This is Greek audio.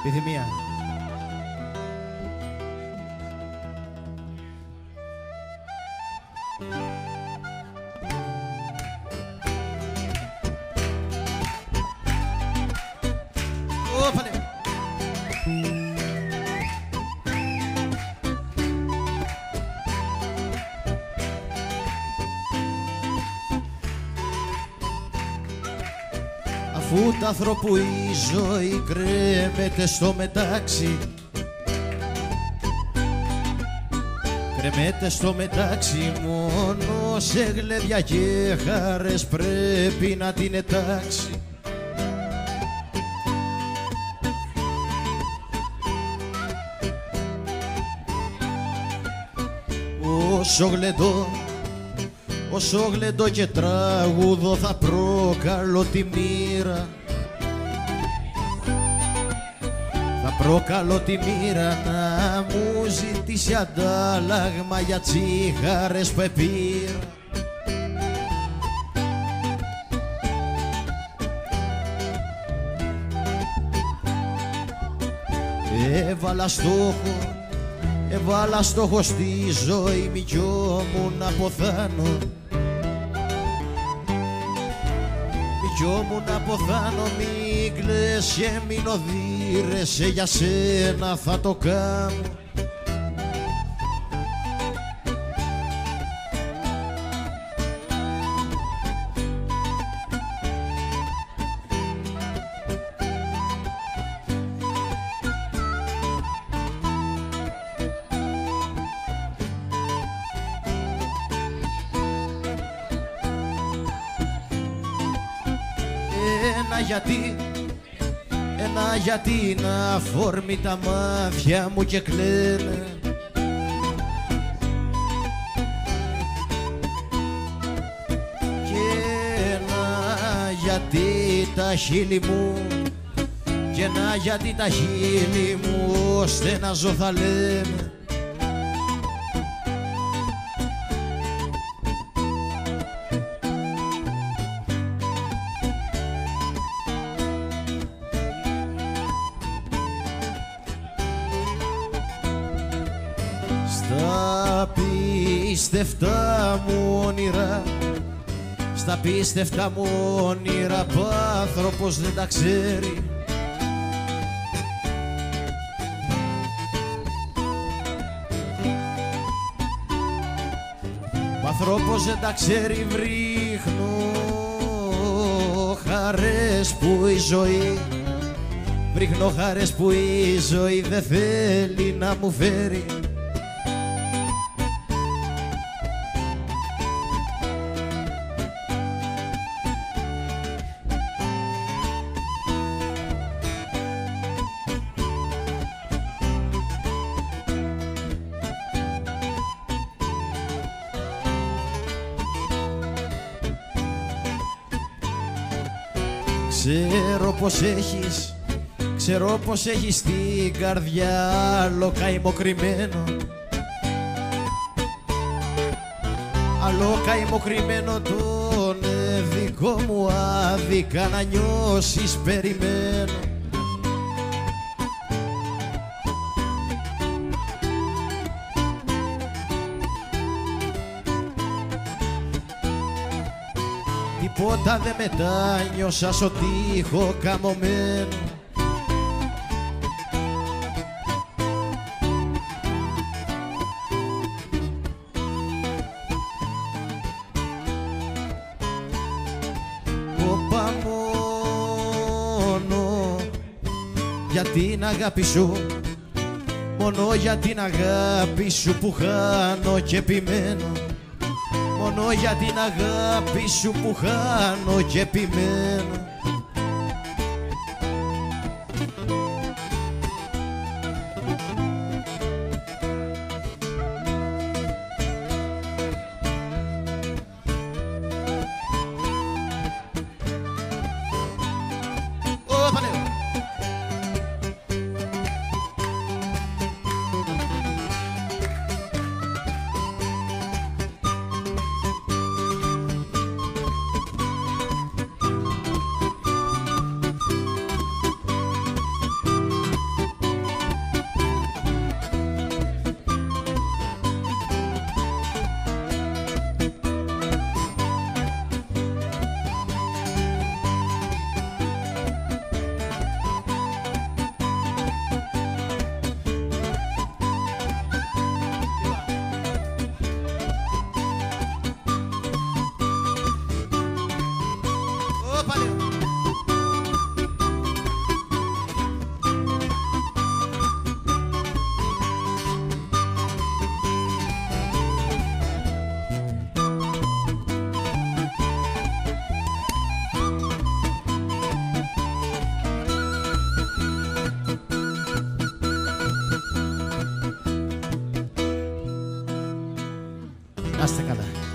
Επιθυμία. Όπανε. Αφού τ' άνθρωπου η ζωή κρέμεται στο μετάξι, κρέμεται στο μετάξι, μόνο σε γλέδια και χαρές πρέπει να την ετάξει. Όσο γλεντώ και τραγουδώ θα προκαλώ τη μοίρα, θα προκαλώ τη μοίρα να μου ζητήσει αντάλλαγμα για τσίχαρες που επήρα. Έβαλα στόχο στη ζωή μου κι όμουν να ποθάνω, κι όμουν να ποθάνω. Μη κλαις και μην οδύρεσαι, για σένα θα το κάνω. Ένα γιατί να φόρμει τα μάτια μου και κλαίνε, και ένα γιατί τα χείλη μου, και ένα γιατί τα χείλη μου ώστε να ζω θα λένε. Στα πίστευτα μου όνειρα π' άνθρωπος δεν τα ξέρει. Π' άνθρωπος δεν τα ξέρει, βρίχνω χαρές που η ζωή, βρίχνω χαρές που η ζωή δεν θέλει να μου φέρει. Ξέρω πως έχεις στην καρδιά άλλο καημό κρυμμένο, άλλο καημό κρυμμένο, τον δικό μου άδικα να νιώσεις περιμένω. Τίποτα δεν μετάνιωσα στο τοίχο καμωμένο. Όπα μόνο για την αγάπη σου, μόνο για την αγάπη σου που χάνω και επιμένω, μόνο για την αγάπη σου που χάνω και επιμένω. Έλα πάλι. Να είστε καλά.